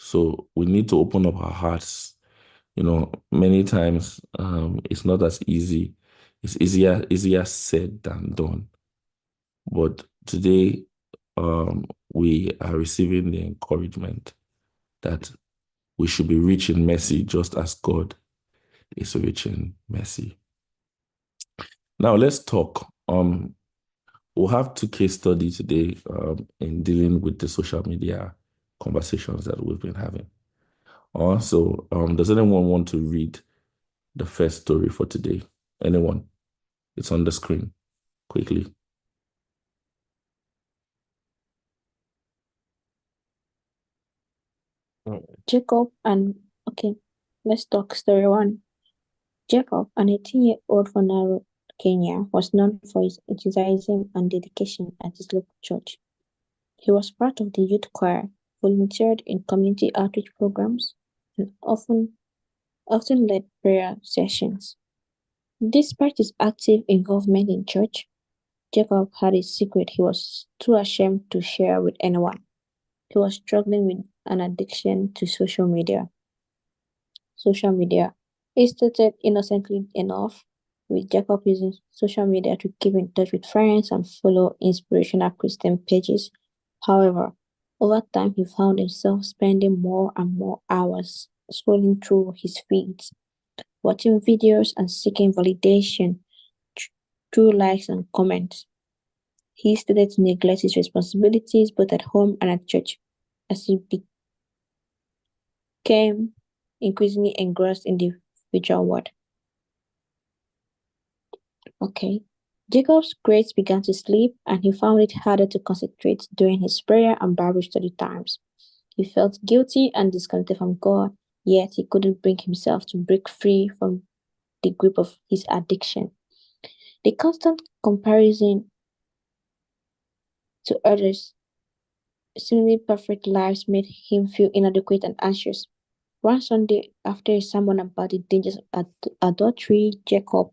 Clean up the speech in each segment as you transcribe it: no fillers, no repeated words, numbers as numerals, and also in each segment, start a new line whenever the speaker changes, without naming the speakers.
So we need to open up our hearts. Many times it's not as easy. It's easier said than done. But today we are receiving the encouragement that we should be rich in mercy just as God is rich in mercy. Now let's talk. We'll have two case studies today in dealing with the social media conversations that we've been having. Also, does anyone want to read the first story for today? Anyone? It's on the screen. Quickly.
Jacob and okay, let's talk story one. Jacob, an 18-year-old from Nairobi, Kenya, was known for his enthusiasm and dedication at his local church. He was part of the youth choir, volunteered in community outreach programs, and often led prayer sessions. Despite his active involvement in church, Jacob had a secret he was too ashamed to share with anyone. He was struggling with an addiction to social media. It started innocently enough, with Jacob using social media to keep in touch with friends and follow inspirational Christian pages. However, over time he found himself spending more and more hours scrolling through his feeds, watching videos and seeking validation through likes and comments. He started to neglect his responsibilities both at home and at church as he became increasingly engrossed in the virtual world. Okay. Jacob's grades began to slip, and he found it harder to concentrate during his prayer and Bible study times. He felt guilty and disconnected from God, yet he couldn't bring himself to break free from the grip of his addiction. The constant comparison to others' seemingly perfect lives made him feel inadequate and anxious. One Sunday, after a sermon about the dangers of adultery, Jacob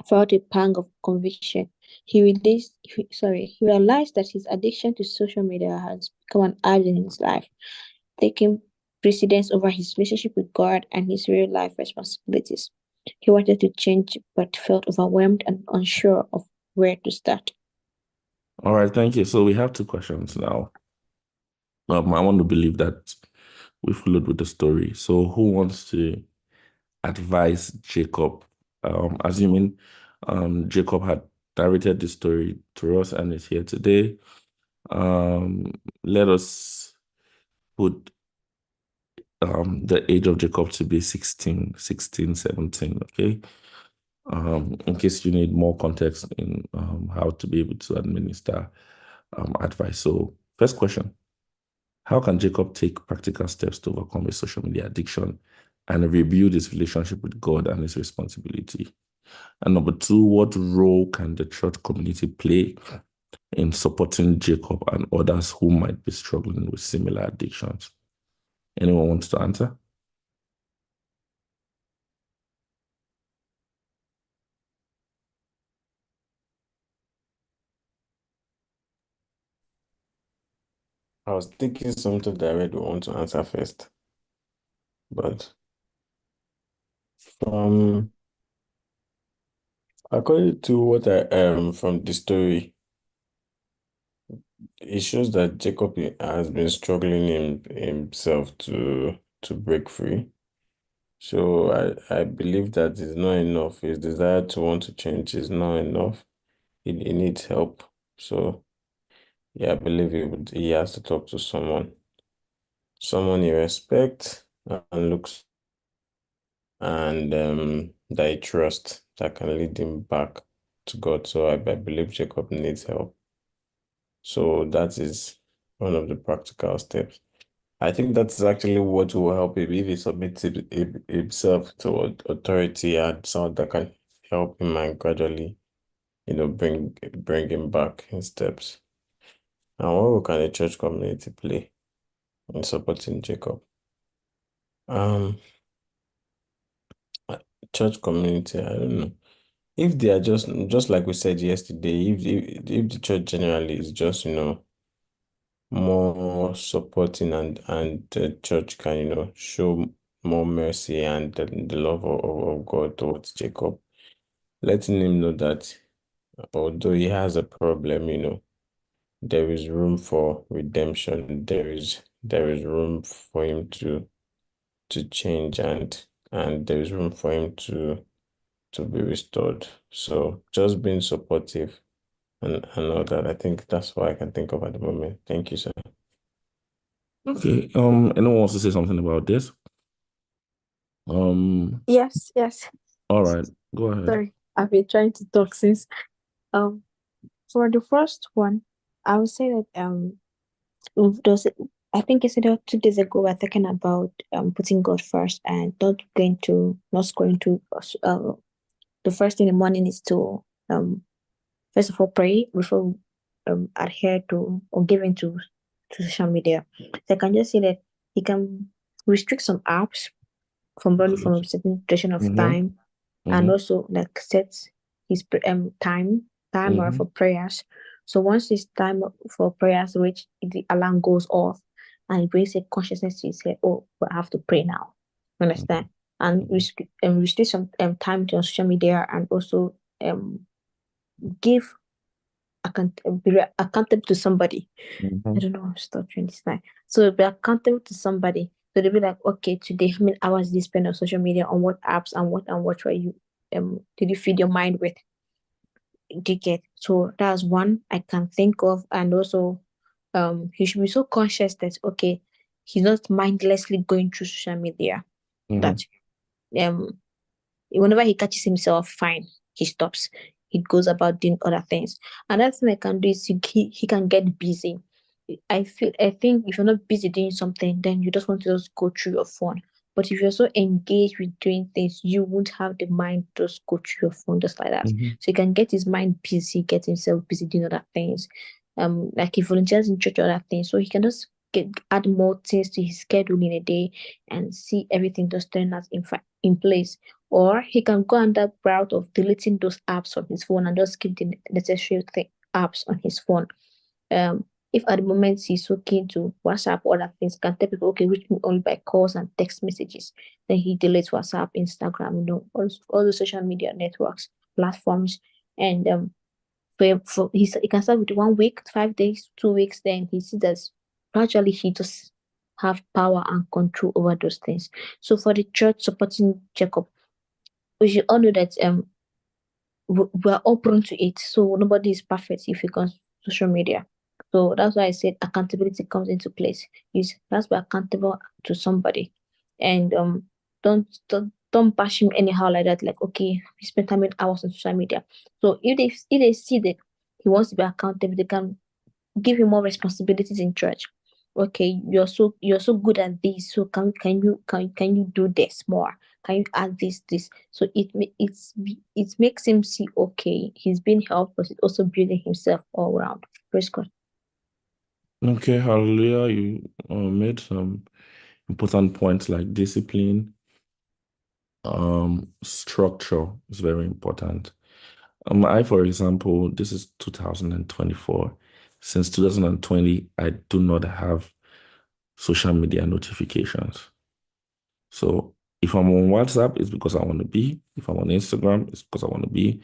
felt a pang of conviction. He realized that his addiction to social media has become an idol in his life, taking precedence over his relationship with God and his real life responsibilities. He wanted to change but felt overwhelmed and unsure of where to start.
All right, thank you. So we have two questions now. I want to believe that we followed with the story. So who wants to advise Jacob? Assuming Jacob had narrated the story to us and is here today. Let us put the age of Jacob to be 16, 17, okay? In case you need more context in how to be able to administer advice. So first question, how can Jacob take practical steps to overcome his social media addiction and rebuild his relationship with God and his responsibility? And number two, what role can the church community play in supporting Jacob and others who might be struggling with similar addictions? Anyone wants to answer?
I was thinking something that I really want to answer first, but from according to what I from the story, it shows that Jacob has been struggling in himself to break free. So I believe that it's not enough. His desire to want to change is not enough. He needs help. So yeah, I believe he has to talk to someone he respects and looks and that he trusts that can lead him back to God. So I believe Jacob needs help. So that is one of the practical steps. I think that's actually what will help him if he submits himself to authority and someone that can help him and gradually, bring him back in steps. And what role can the church community play in supporting Jacob? Um, church community, I don't know. If they are just like we said yesterday, if the church generally is just, more supporting, and the church can, show more mercy and the love of God towards Jacob, letting him know that although he has a problem, there is room for redemption. There is room for him to change, and there is room for him to be restored. So just being supportive and all that. I think that's what I can think of at the moment. Thank you, sir.
Okay. Anyone wants to say something about this?
Yes, yes.
All right, go ahead.
Sorry, I've been trying to talk since. Um, for the first one, I would say that does it? I think yesterday or 2 days ago we were talking about putting God first and not going to the first thing in the morning is to first of all pray before adhere to or give in to social media. So I can just say that he can restrict some apps from running
Okay.
from a certain duration of
Mm-hmm.
time, and
Mm-hmm.
also like set his timer
Mm-hmm.
for prayers. So once his time for prayers reach, the alarm goes off, and it brings a consciousness to his head. Oh, but I have to pray now. Understand? And restrict some time to social media, and also give be accountable to somebody. I
Mm-hmm.
don't know how to start doing this now. So be accountable to somebody. So they'll be like, okay, today how many hours did you spend on social media, on what apps and what were you did you feed your mind with? Did you get? So that's one I can think of. And also he should be so conscious that okay, he's not mindlessly going through social media.
Mm-hmm.
That um whenever he catches himself, fine, he stops. He goes about doing other things. Another thing I can do is he can get busy. I think if you're not busy doing something, then you just want to just go through your phone. But if you're so engaged with doing things, you won't have the mind to just go through your phone just like that.
Mm-hmm.
So he can get his mind busy, get himself busy doing other things. Like he volunteers in church or other things. So he can just add more things to his schedule in a day and see everything just turn out in place. Or he can go on that route of deleting those apps from his phone and just keep the necessary apps on his phone. If at the moment he's so keen to WhatsApp or other things, can tell people, okay, reach me only by calls and text messages. Then he deletes WhatsApp, Instagram, all the social media networks, platforms. And he can start with 1 week, 5 days, 2 weeks, then he sees that gradually he just have power and control over those things. So for the church supporting Jacob, we should all know that we're all prone to it. So nobody is perfect if it comes to social media. So that's why I said accountability comes into place. Is that's be accountable to somebody, and don't bash him anyhow like that. Like okay, we spend time in hours on social media. So if they see that he wants to be accountable, they can give him more responsibilities in church. Okay, you're so good at this. So can you do this more? Can you add this? So it makes him see okay, he's being helped, but he's also building himself all around. Praise God.
Okay, hallelujah. You made some important points like discipline, structure is very important. For example, this is 2024. Since 2020, I do not have social media notifications. So if I'm on WhatsApp, it's because I want to be. If I'm on Instagram, it's because I want to be.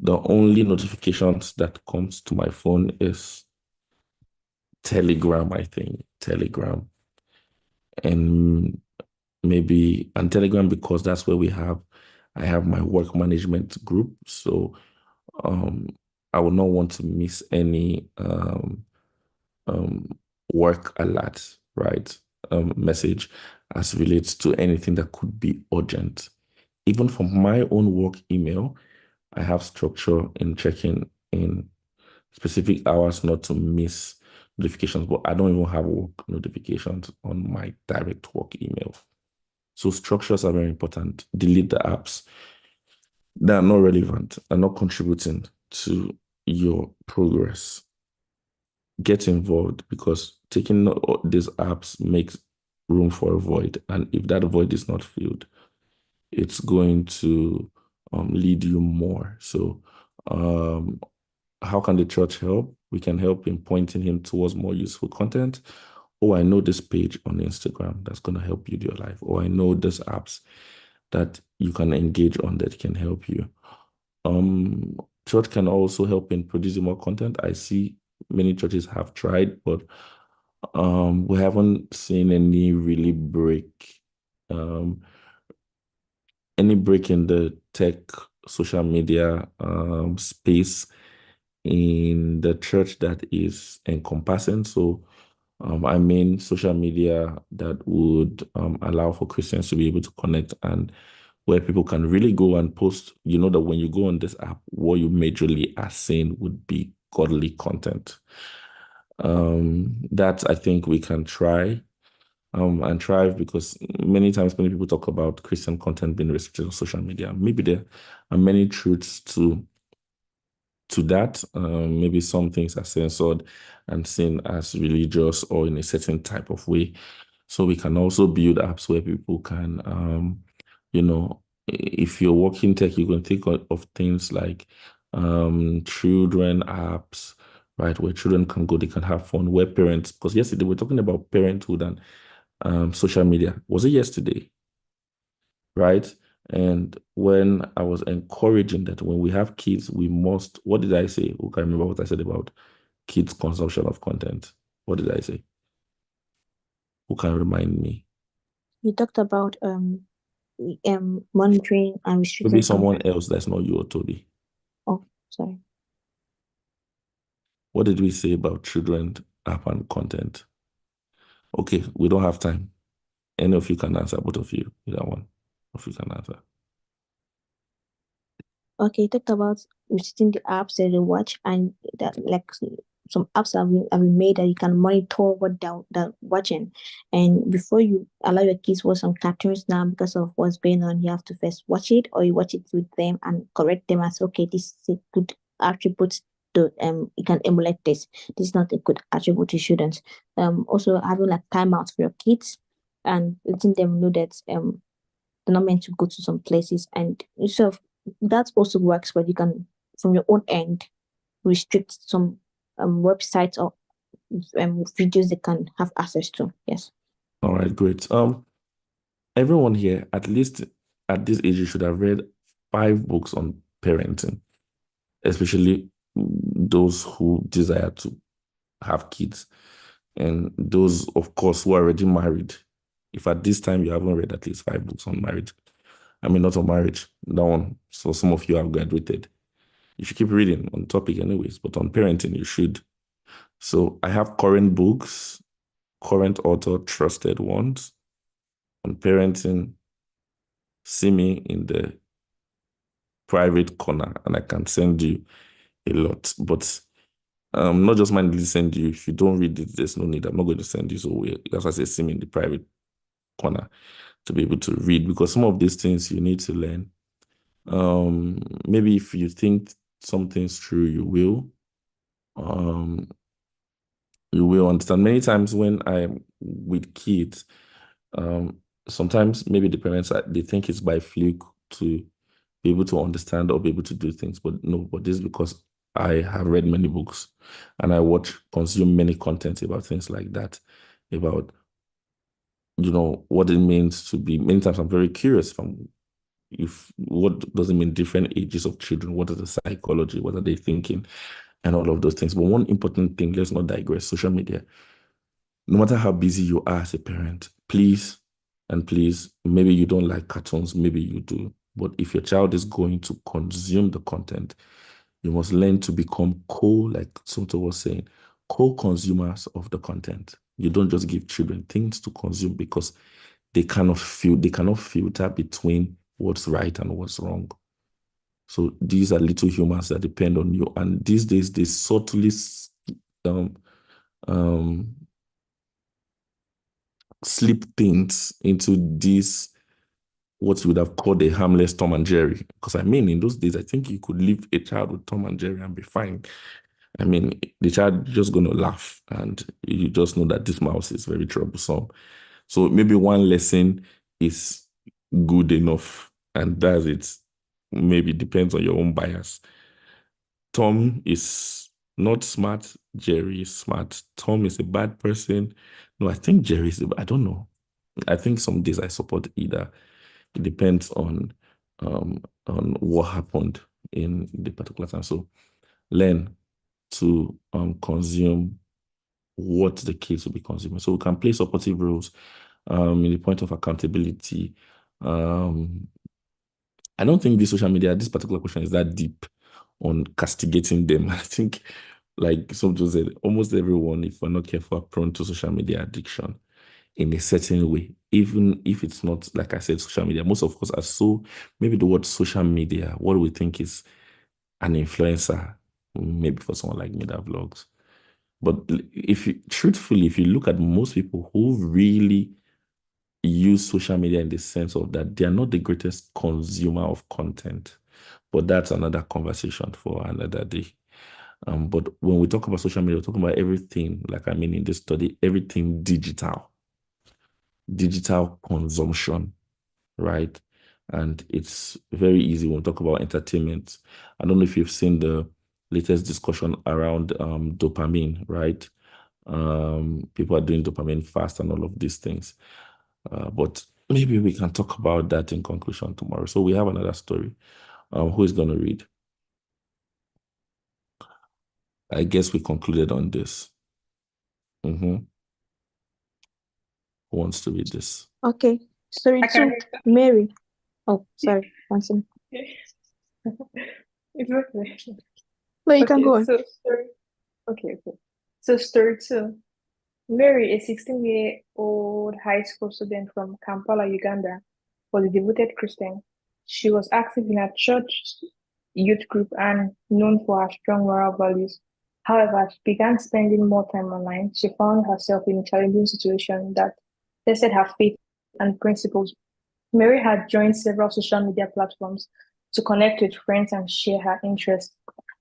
The only notifications that comes to my phone is Telegram, I think. Telegram. And and Telegram because that's where I have my work management group. So um I would not want to miss any um work alert, right? Message as relates to anything that could be urgent. Even from my own work email, I have structure in checking in specific hours not to miss notifications, but I don't even have work notifications on my direct work email. So structures are very important. Delete the apps that are not relevant and not contributing to your progress. Get involved because taking these apps makes room for a void. And if that void is not filled, it's going to lead you more. So, how can the church help? we can help in pointing him towards more useful content. Oh, I know this page on Instagram that's going to help you with your life. Or I know these apps that you can engage on that can help you. Church can also help in producing more content. I see many churches have tried, but we haven't seen um, any break in the tech social media space in the church that is encompassing. So I mean social media that would allow for Christians to be able to connect and where people can really go and post. You know that when you go on this app, what you majorly are seeing would be godly content. That I think we can try and thrive because many times many people talk about Christian content being restricted on social media. Maybe there are many truths to that. Maybe some things are censored and seen as religious or in a certain type of way. So we can also build apps where people can, if you're working tech, you can think of things like children apps, right, where children can go, they can have fun, where parents, because yesterday we're talking about parenthood and social media. Was it yesterday? Right? And when I was encouraging that when we have kids, we must, what did I say? Who can remember what I said about kids' consumption of content? What did I say? Who can remind me?
You talked about monitoring and
Maybe
restricting
someone
content.
else that's not you or Toby.
Oh, sorry.
What did we say about children, app, and content? Okay, we don't have time. Any of you can answer, both of you, either one of you can answer.
Okay, you talked about restricting the apps that they watch and that like some apps have been made that you can monitor what they're watching. And before you allow your kids watch some cartoons now because of what's going on, you have to first watch it or you watch it with them and correct them as okay, this is a good attribute to you can emulate this. This is not a good attribute, you shouldn't. Also having like timeouts for your kids and letting them know that they're not meant to go to some places and so that also works where you can from your own end restrict some websites or videos they can have access to. Yes.
All right, great. Everyone here, at least at this age, you should have read 5 books on parenting, especially those who desire to have kids and those, of course, who are already married. If at this time you haven't read at least 5 books on marriage, I mean, not on marriage, that one. So some of you have graduated. You should keep reading on topic anyways, but on parenting, you should. So I have current books, current author, trusted ones on parenting. See me in the private corner and I can send you a lot. But not just mindedly send you. If you don't read it, there's no need. I'm not going to send you. So that's why I say see me in the private corner to be able to read because some of these things you need to learn. Maybe if you think something's true, you will. You will understand. Many times when I'm with kids, sometimes maybe the parents they think it's by fluke to be able to understand or be able to do things, but no. But this is because I have read many books and I consume many contents about things like that, about what it means to be. Many times I'm very curious from if what does it mean different ages of children, what is the psychology, what are they thinking, and all of those things. But one important thing, let's not digress, social media. No matter how busy you are as a parent, please and please, maybe you don't like cartoons, maybe you do. But if your child is going to consume the content, you must learn to become like Soto was saying, co-consumers of the content. You don't just give children things to consume because they cannot filter between what's right and what's wrong. So these are little humans that depend on you. And these days they subtly um, um, slip things into this, what you would have called a harmless Tom and Jerry. Because I mean, in those days, I think you could leave a child with Tom and Jerry and be fine. I mean, the child just going to laugh and you just know that this mouse is very troublesome. So maybe one lesson is good enough and that's it. Maybe depends on your own bias. Tom is Not smart. Jerry is smart. Tom is a bad person. No, I think Jerry is. I don't know. I think some days I support either. It depends on what happened in the particular time. So learn to consume what the kids will be consuming. So we can play supportive roles in the point of accountability. I don't think this particular question is that deep on castigating them. I think, like somebody said, almost everyone, if we're not careful, are prone to social media addiction in a certain way, even if it's not, like I said, social media. Most of us are so, maybe the word social media, what we think is an influencer, maybe for someone like me that vlogs. But truthfully, if you look at most people who really use social media in the sense of that they are not the greatest consumer of content, but that's another conversation for another day. But when we talk about social media, we're talking about everything, like I mean in this study, everything digital consumption, right? And it's very easy when we talk about entertainment. I don't know if you've seen the latest discussion around dopamine, right? People are doing dopamine fast and all of these things. But maybe we can talk about that in conclusion tomorrow. So we have another story. Who is going to read? I guess we concluded on this. Who wants to read this?
Okay. Story
I can
2.
read that.
Mary. Oh, sorry. One second.
It's okay.
No, you can go on.
Okay. So story 2. Mary, a 16-year-old high school student from Kampala, Uganda, was a devoted Christian. She was active in her church youth group and known for her strong moral values. However, as she began spending more time online, she found herself in a challenging situation that tested her faith and principles. Mary had joined several social media platforms to connect with friends and share her interests.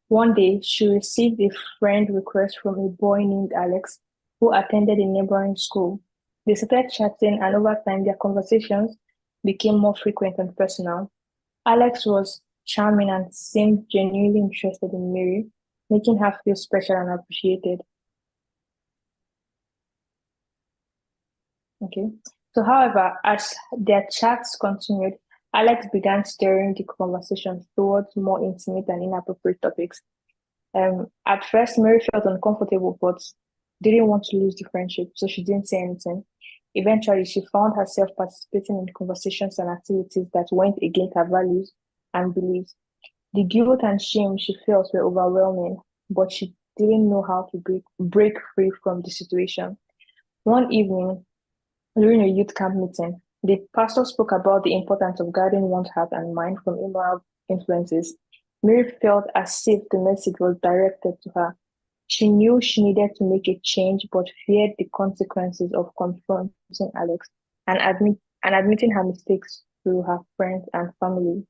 One day, she received a friend request from a boy named Alex, who attended a neighboring school. They started chatting, and over time, their conversations became more frequent and personal. Alex was charming and seemed genuinely interested in Mary, making her feel special and appreciated. Okay. So, however, as their chats continued, Alex began steering the conversation towards more intimate and inappropriate topics. At first, Mary felt uncomfortable, but didn't want to lose the friendship, so she didn't say anything. Eventually, she found herself participating in conversations and activities that went against her values and beliefs. The guilt and shame she felt were overwhelming, but she didn't know how to break free from the situation. One evening, during a youth camp meeting, the pastor spoke about the importance of guarding one's heart and mind from immoral influences. Mary felt as if the message was directed to her. She knew she needed to make a change, but feared the consequences of confronting Alex and admitting her mistakes to her friends and family.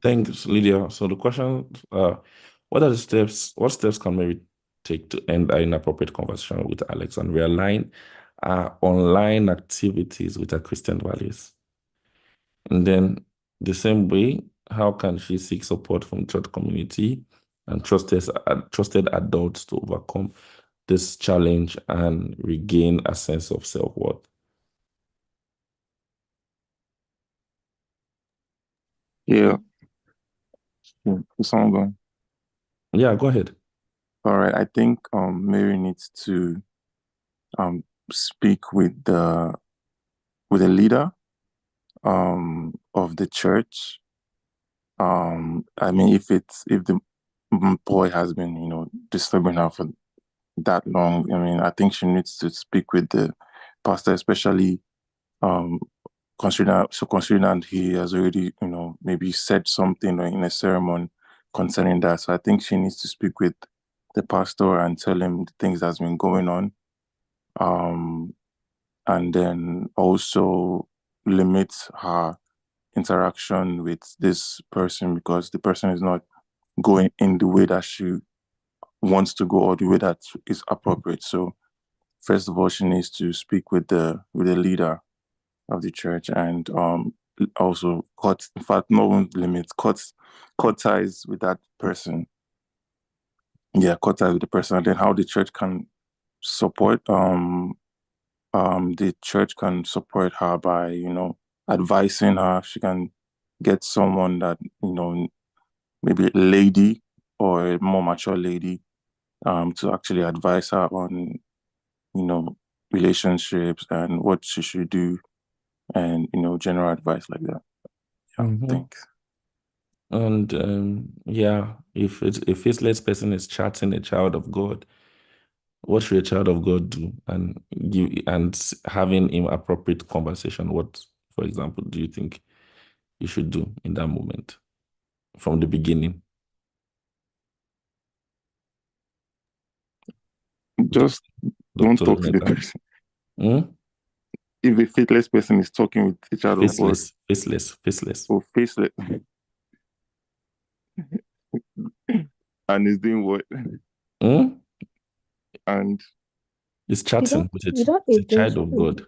Thanks, Lydia. So the question, what steps can Mary take to end an inappropriate conversation with Alex and realign online activities with her Christian values? And then the same way, how can she seek support from church community and trusted adults to overcome this challenge and regain a sense of self-worth?
Yeah. Is someone going?
Yeah, go ahead.
All right. I think Mary needs to speak with the leader of the church. I mean, if the boy has been, disturbing her for that long, I mean, I think she needs to speak with the pastor, especially considering he has already, maybe said something in a sermon concerning that. So I think she needs to speak with the pastor and tell him the things that's been going on. And then also limit her interaction with this person because the person is not going in the way that she wants to go or the way that is appropriate. So first of all, she needs to speak with the leader of the church and also cut, in fact, not even limit, cut ties with that person. Yeah, cut ties with the person. And then how the church can support the church can support her by, advising her. She can get someone that, maybe a lady or a more mature lady, to actually advise her on, you know, relationships and what she should do and, general advice like that. Yeah,
Mhm.
thanks.
And yeah, if a faceless person is chatting a child of God, what should a child of God do? And having an appropriate conversation. What, for example, do you think you should do in that moment from the beginning?
Just don't
Dr.
talk to the
Lemeka.
person.
Hmm?
If a faithless person is talking with a child of God
Faceless.
or faceless and is doing what?
Hmm?
And
It's
You
chatting
don't
with
you don't
a
engage
child of God.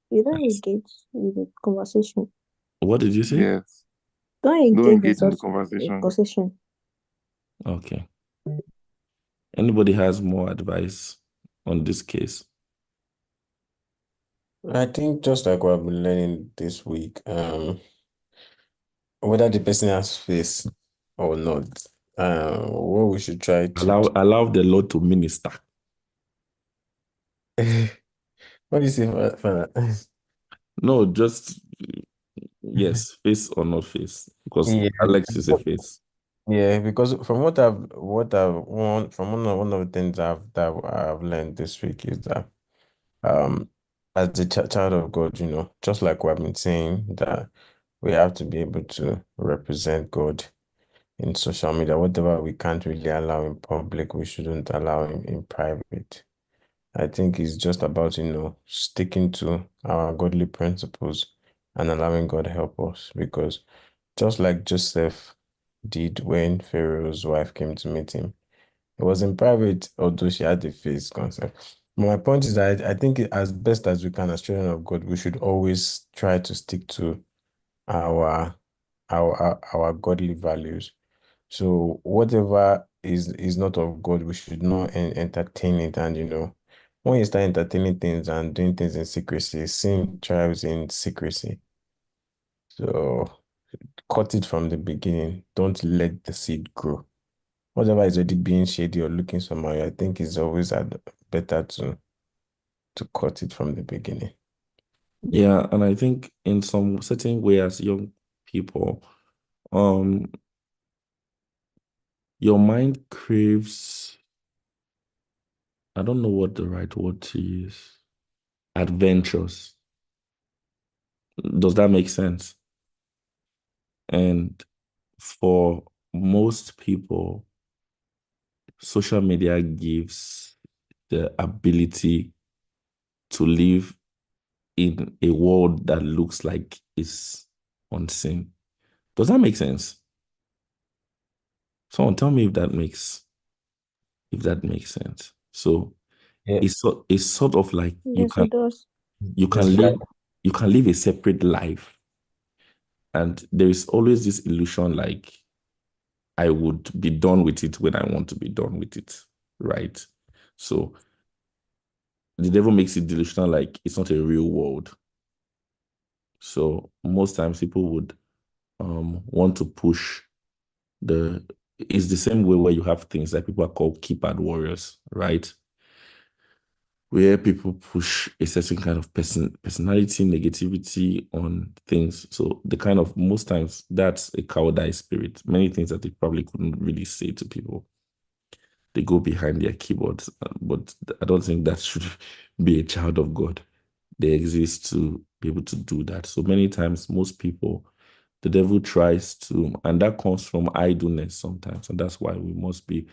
you don't
Yes.
engage with the conversation.
What did you say?
yes,
Don't
don't
engage in
engage in the
such a
conversation.
conversation.
Okay. Anybody has more advice on this case?
I think just like what I've been learning this week, whether the person has face or not, what we should try to
Allow the Lord to minister.
what do you say, Father?
No, just yes, face or not face, because
Yeah,
Alex is a face.
yeah, because from one of the things I've learned this week is that um as the child of God, just like we've been saying that we have to be able to represent God in social media. Whatever we can't really allow in public, we shouldn't allow in private. I think it's just about, sticking to our godly principles and allowing God help us. Because just like Joseph did when Pharaoh's wife came to meet him, it was in private, although she had the face concept. My point is that I think as best as we can, as children of God, we should always try to stick to our our godly values. So whatever is not of God, we should not entertain it. And when you start entertaining things and doing things in secrecy, sin thrives in secrecy. So cut it from the beginning. Don't let the seed grow. Whatever is already being shady or looking somehow, I think it's always better to cut it from the beginning.
Yeah, and I think in some certain way as young people, um, your mind craves, I don't know what the right word to use, adventures. Does that make sense? And for most people, social media gives the ability to live in a world that looks like it's unseen. Does that make sense? Someone tell me if that makes sense. So
Yeah,
it's sort of like
Yes, it does.
you can
describe.
live a separate life, and there is always this illusion like I would be done with it when I want to be done with it, right? So the devil makes it delusional like it's not a real world. So most times people would want to push the it's the same way where you have things that people are called keypad warriors, right? Where people push a certain kind of personality, negativity on things. So the kind of most times that's a cowardice spirit. Many things that they probably couldn't really say to people. They go behind their keyboards, but I don't think that should be a child of God. They exist to be able to do that. So many times, most people, the devil tries to, and that comes from idleness sometimes, and that's why we must be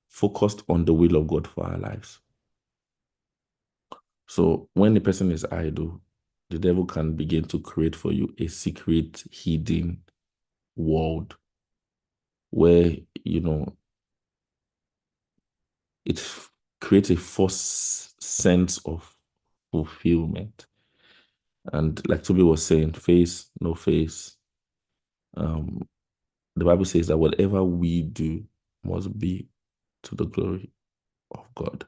focused on the will of God for our lives. So when the person is idle, the devil can begin to create for you a secret, hidden world where, it creates a false sense of fulfillment. And like Toby was saying, face, no face. The Bible says that whatever we do must be to the glory of God.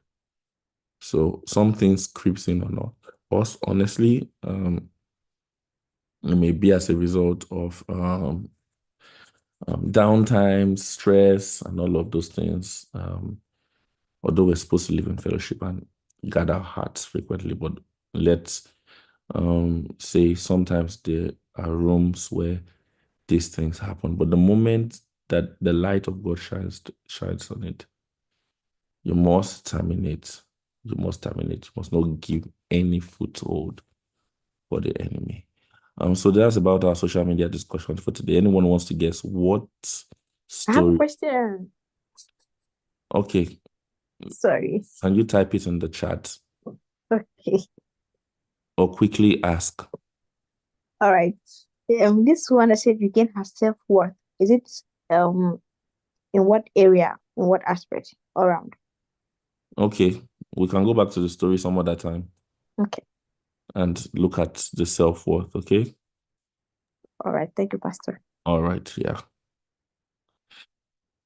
So some things creeps in on us, honestly. It may be as a result of downtime, stress, and all of those things. Although we're supposed to live in fellowship and guard our hearts frequently, but let's say sometimes there are rooms where these things happen. But the moment that the light of God shines on it, you must terminate. You must terminate. You must not give any foothold for the enemy. So that's about our social media discussion for today. Anyone wants to guess what
I have a
story?
question.
Okay,
Sorry.
can you type it in the chat
Okay.
or quickly ask?
All right. This one that said regain her self-worth. Is it in what area, in what aspect, around?
Okay, we can go back to the story some other time
Okay.
and look at the self-worth, okay?
All right. Thank you, Pastor.
All right, yeah.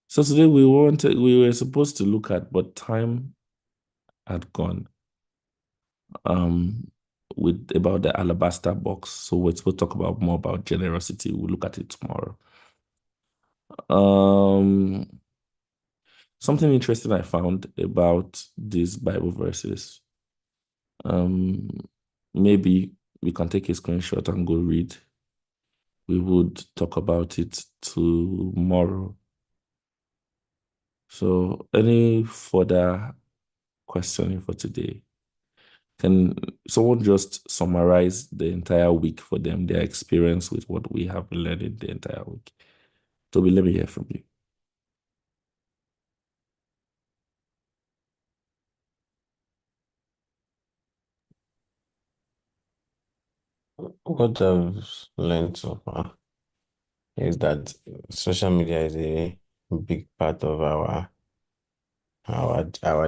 So today we were supposed to look at, but time had gone. With about the alabaster box. So we're supposed to talk about more about generosity. We'll look at it tomorrow. Something interesting I found about these Bible verses. Maybe we can take a screenshot and go read. We would talk about it tomorrow. So any further questioning for today? Can someone just summarize the entire week for them, their experience with what we have been learning the entire week? Toby, let me hear from you.
What I've learned so far is that social media is a big part of our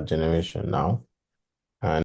generation now.